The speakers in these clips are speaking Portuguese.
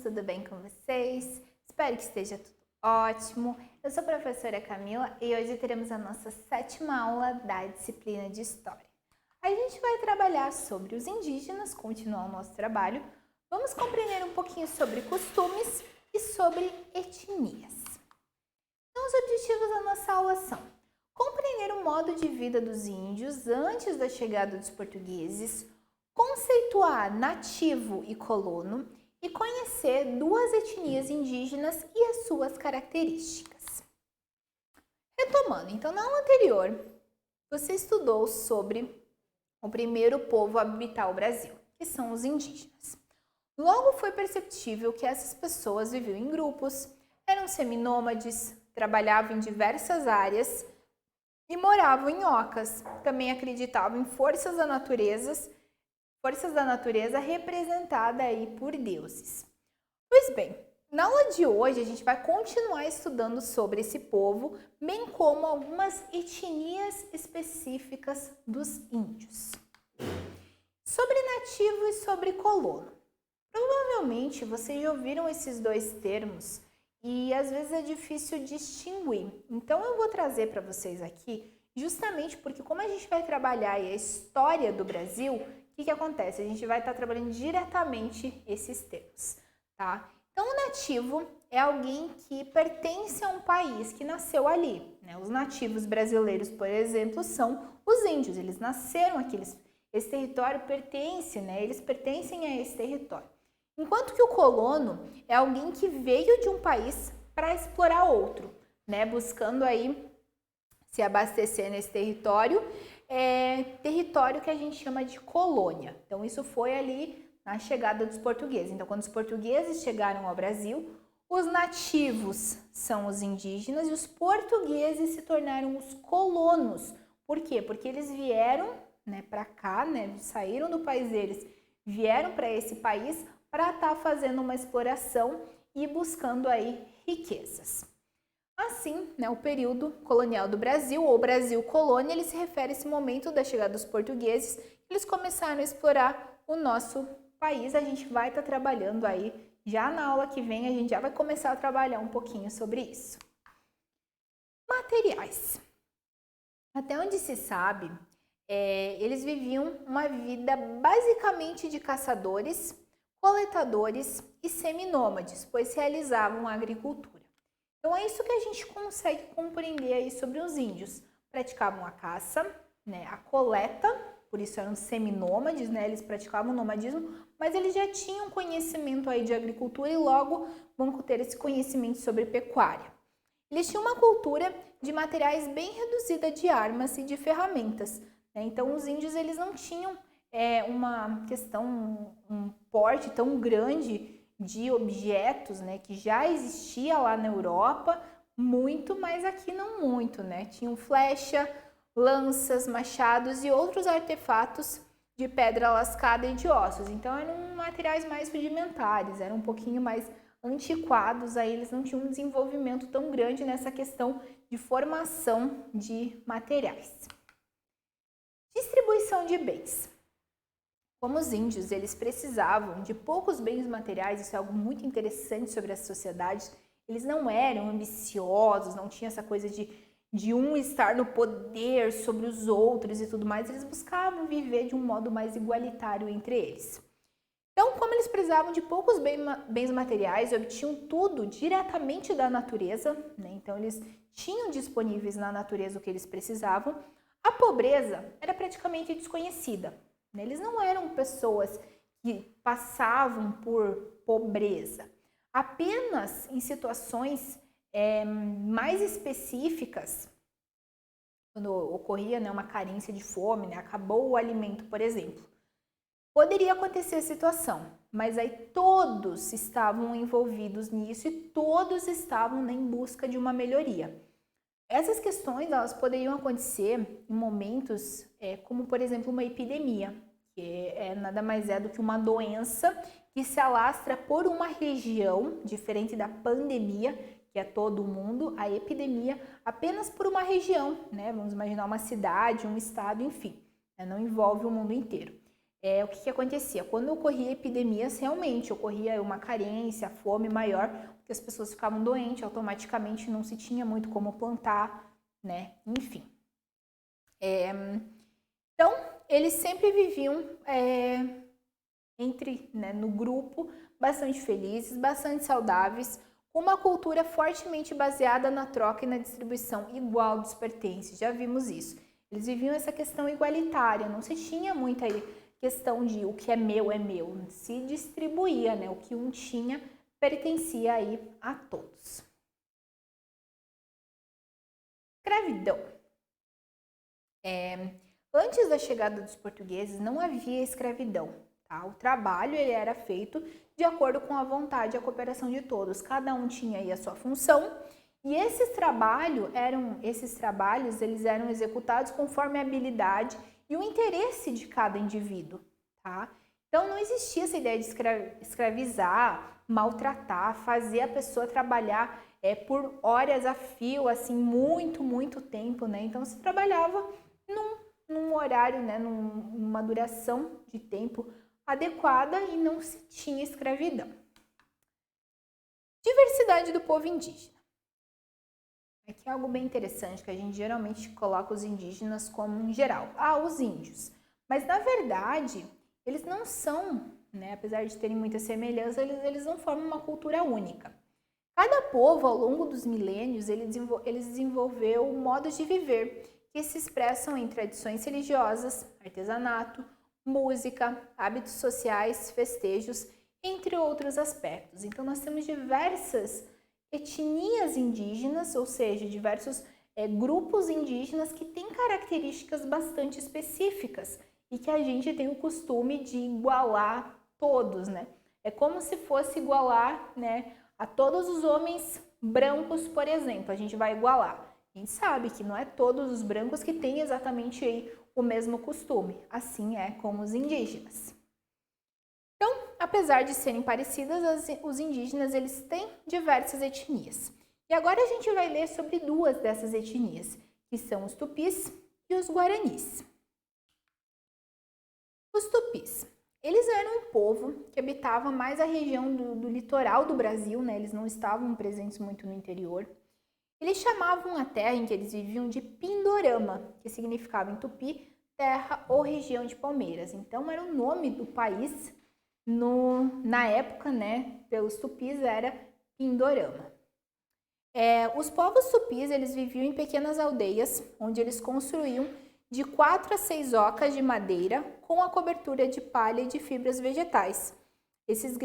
tudo bem com vocês? Espero que esteja tudo ótimo. Eu sou a professora Camila e hoje teremos a nossa 7ª aula da disciplina de História. A gente vai trabalhar sobre os indígenas, continuar o nosso trabalho. Vamos compreender um pouquinho sobre costumes e sobre etnias. Então, os objetivos da nossa aula são compreender o modo de vida dos índios antes da chegada dos portugueses, conceituar nativo e colono e conhecer duas etnias indígenas e as suas características. Retomando, então, na aula anterior, você estudou sobre o primeiro povo a habitar o Brasil, que são os indígenas. Logo foi perceptível que essas pessoas viviam em grupos, eram seminômades, trabalhavam em diversas áreas e moravam em ocas. Também acreditavam em forças da natureza representada aí por deuses. Pois bem, na aula de hoje a gente vai continuar estudando sobre esse povo, bem como algumas etnias específicas dos índios. Sobre nativo e sobre colono. Provavelmente vocês já ouviram esses dois termos e às vezes é difícil distinguir. Então eu vou trazer para vocês aqui, justamente porque como a gente vai trabalhar a história do Brasil, o que acontece? A gente vai estar trabalhando diretamente esses termos, tá? Então, o nativo é alguém que pertence a um país que nasceu ali, né? Os nativos brasileiros, por exemplo, são os índios. Eles nasceram aqui, esse território pertence, né? Eles pertencem a esse território. Enquanto que o colono é alguém que veio de um país para explorar outro, né? Buscando aí se abastecer nesse território. Território que a gente chama de colônia. Então, isso foi ali na chegada dos portugueses. Então, quando os portugueses chegaram ao Brasil, os nativos são os indígenas e os portugueses se tornaram os colonos. Por quê? Porque eles vieram, né, para cá, né, saíram do país deles, vieram para esse país para estar fazendo uma exploração e buscando aí riquezas. Assim, né, o período colonial do Brasil, ou Brasil colônia, ele se refere a esse momento da chegada dos portugueses, eles começaram a explorar o nosso país. A gente vai estar trabalhando aí, já na aula que vem, a gente já vai começar a trabalhar um pouquinho sobre isso. Materiais. Até onde se sabe, eles viviam uma vida basicamente de caçadores, coletadores e seminômades, pois realizavam a agricultura. Então, é isso que a gente consegue compreender aí sobre os índios. Praticavam a caça, né, a coleta, por isso eram seminômades, né, eles praticavam o nomadismo, mas eles já tinham conhecimento aí de agricultura e logo vão ter esse conhecimento sobre pecuária. Eles tinham uma cultura de materiais bem reduzida de armas e de ferramentas, né? Então, os índios eles não tinham um porte tão grande de objetos, né, que já existia lá na Europa, muito, mas aqui não muito, né? Tinham flecha, lanças, machados e outros artefatos de pedra lascada e de ossos. Então eram materiais mais rudimentares, eram um pouquinho mais antiquados, aí eles não tinham um desenvolvimento tão grande nessa questão de formação de materiais. Distribuição de bens. Como os índios, eles precisavam de poucos bens materiais, isso é algo muito interessante sobre as sociedades, eles não eram ambiciosos, não tinha essa coisa de um estar no poder sobre os outros e tudo mais, eles buscavam viver de um modo mais igualitário entre eles. Então, como eles precisavam de poucos bens materiais, obtinham tudo diretamente da natureza, né? Então eles tinham disponíveis na natureza o que eles precisavam, a pobreza era praticamente desconhecida. Eles não eram pessoas que passavam por pobreza. Apenas em situações mais específicas, quando ocorria, né, uma carência de fome, né, acabou o alimento, por exemplo, poderia acontecer a situação, mas aí todos estavam envolvidos nisso e todos estavam, né, em busca de uma melhoria. Essas questões elas poderiam acontecer em momentos como, por exemplo, uma epidemia, que nada mais é do que uma doença que se alastra por uma região, diferente da pandemia, que é todo o mundo, a epidemia apenas por uma região, né? Vamos imaginar uma cidade, um estado, enfim, né? Não envolve o mundo inteiro. o que acontecia? Quando ocorria epidemias, realmente ocorria uma carência, fome maior, porque as pessoas ficavam doentes, automaticamente não se tinha muito como plantar, né? Enfim. Então, eles sempre viviam no grupo, bastante felizes, bastante saudáveis, com uma cultura fortemente baseada na troca e na distribuição igual dos pertences. Já vimos isso. Eles viviam essa questão igualitária, não se tinha muita questão de o que é meu, se distribuía, né? O que um tinha pertencia aí a todos. Escravidão. Antes da chegada dos portugueses não havia escravidão, tá? O trabalho ele era feito de acordo com a vontade e a cooperação de todos. Cada um tinha aí a sua função e esses trabalhos eles eram executados conforme a habilidade e o interesse de cada indivíduo, tá? Então não existia essa ideia de escravizar, maltratar, fazer a pessoa trabalhar por horas a fio, assim, muito tempo, né? Então se trabalhava num horário, né, numa duração de tempo adequada e não se tinha escravidão. Diversidade do povo indígena. Aqui é algo bem interessante, que a gente geralmente coloca os indígenas como em geral. Os índios. Mas, na verdade, eles não são, né, apesar de terem muita semelhança, eles não formam uma cultura única. Cada povo, ao longo dos milênios, ele desenvolveu modos de viver que se expressam em tradições religiosas, artesanato, música, hábitos sociais, festejos, entre outros aspectos. Então, nós temos diversas etnias indígenas, ou seja, diversos grupos indígenas que têm características bastante específicas e que a gente tem o costume de igualar todos, né? É como se fosse igualar, né, a todos os homens brancos, por exemplo, a gente vai igualar. A gente sabe que não é todos os brancos que têm exatamente aí o mesmo costume, assim é com os indígenas. Então, apesar de serem parecidas, os indígenas eles têm diversas etnias. E agora a gente vai ler sobre duas dessas etnias, que são os tupis e os guaranis. Os tupis, eles eram um povo que habitava mais a região do litoral do Brasil, né? Eles não estavam presentes muito no interior. Eles chamavam a terra em que eles viviam de Pindorama, que significava em tupi, terra ou região de palmeiras. Então, era o nome do país, na época, né, pelos tupis, era Pindorama. Os povos tupis, eles viviam em pequenas aldeias, onde eles construíam de 4 a 6 ocas de madeira com a cobertura de palha e de fibras vegetais. Essas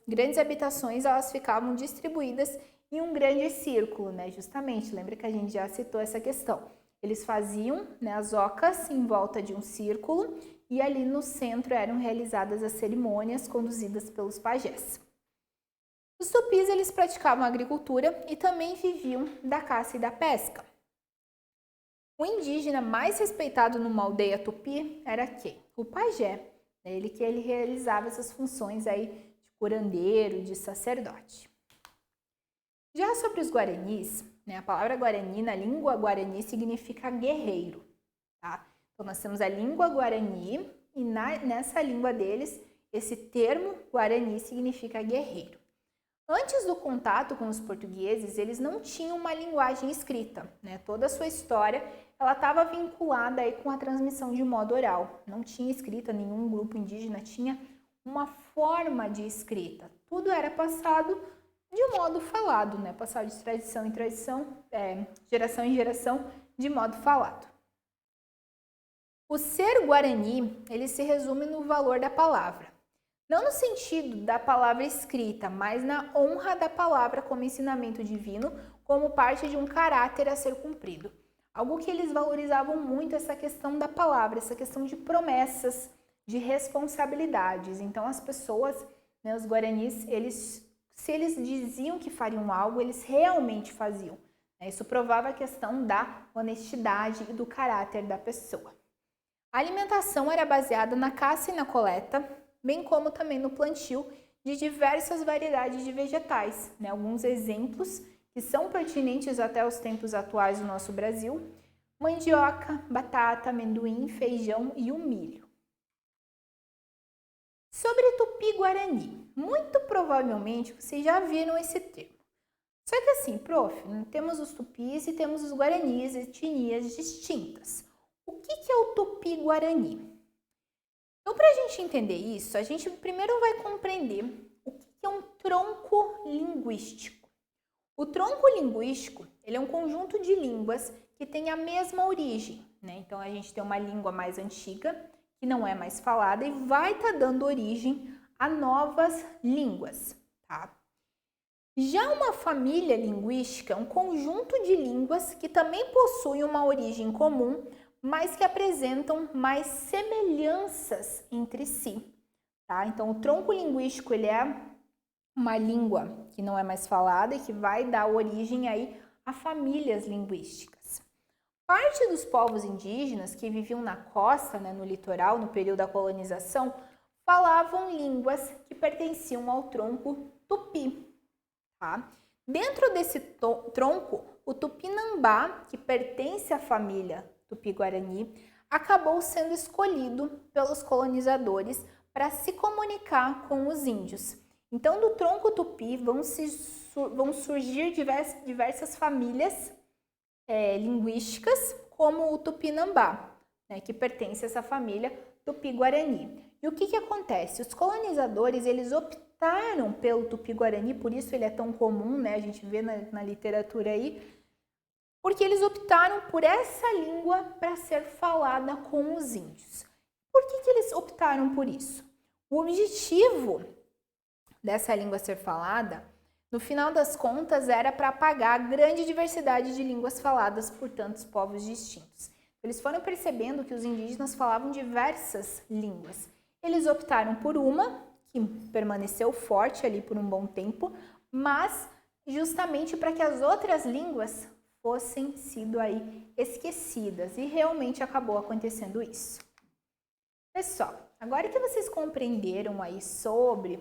grandes habitações, elas ficavam distribuídas em um grande círculo, né? Justamente, lembra que a gente já citou essa questão. Eles faziam, né, as ocas em volta de um círculo e ali no centro eram realizadas as cerimônias conduzidas pelos pajés. Os tupis, eles praticavam agricultura e também viviam da caça e da pesca. O indígena mais respeitado numa aldeia tupi era quem? O pajé. Ele realizava essas funções aí de curandeiro, de sacerdote. Já sobre os guaranis, né, a palavra guarani na língua guarani significa guerreiro, tá? Então nós temos a língua guarani e nessa língua deles, esse termo guarani significa guerreiro. Antes do contato com os portugueses, eles não tinham uma linguagem escrita, né? Toda a sua história ela estava vinculada aí com a transmissão de modo oral. Não tinha escrita, nenhum grupo indígena tinha uma forma de escrita. Tudo era passado de modo falado, né? Passado de tradição em tradição, geração em geração, de modo falado. O ser guarani, ele se resume no valor da palavra. Não no sentido da palavra escrita, mas na honra da palavra como ensinamento divino, como parte de um caráter a ser cumprido. Algo que eles valorizavam muito, essa questão da palavra, essa questão de promessas, de responsabilidades. Então as pessoas, né, os guaranis, se eles diziam que fariam algo, eles realmente faziam. Isso provava a questão da honestidade e do caráter da pessoa. A alimentação era baseada na caça e na coleta, bem como também no plantio de diversas variedades de vegetais. Alguns exemplos que são pertinentes até os tempos atuais do nosso Brasil: mandioca, batata, amendoim, feijão e o milho. Sobre Tupi-Guarani, muito provavelmente vocês já viram esse termo. Só que assim, prof, temos os tupis e temos os guaranis, etnias distintas. O que é o Tupi-Guarani? Então, para a gente entender isso, a gente primeiro vai compreender o que é um tronco linguístico. O tronco linguístico, ele é um conjunto de línguas que tem a mesma origem, né? Então, a gente tem uma língua mais antiga, que não é mais falada, e vai estar dando origem a novas línguas, tá? Já uma família linguística é um conjunto de línguas que também possuem uma origem comum, mas que apresentam mais semelhanças entre si, tá? Então, o tronco linguístico, ele é uma língua que não é mais falada e que vai dar origem aí a famílias linguísticas. Parte dos povos indígenas que viviam na costa, né, no litoral, no período da colonização, falavam línguas que pertenciam ao tronco tupi, tá? Dentro desse tronco, o tupinambá, que pertence à família Tupi-Guarani, acabou sendo escolhido pelos colonizadores para se comunicar com os índios. Então, do tronco tupi vão surgir diversas famílias linguísticas, como o tupinambá, né, que pertence a essa família Tupi-Guarani. E o que acontece? Os colonizadores, eles optaram pelo Tupi-Guarani, por isso ele é tão comum, né, a gente vê na literatura aí, porque eles optaram por essa língua para ser falada com os índios. Por que eles optaram por isso? O objetivo dessa língua ser falada, no final das contas, era para apagar a grande diversidade de línguas faladas por tantos povos distintos. Eles foram percebendo que os indígenas falavam diversas línguas. Eles optaram por uma, que permaneceu forte ali por um bom tempo, mas justamente para que as outras línguas fossem sido aí esquecidas, e realmente acabou acontecendo isso. Pessoal, agora que vocês compreenderam aí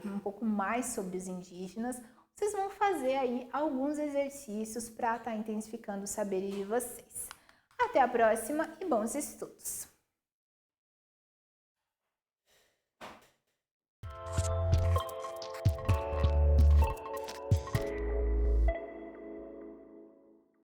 um pouco mais sobre os indígenas, vocês vão fazer aí alguns exercícios para estar intensificando os saberes de vocês. Até a próxima e bons estudos!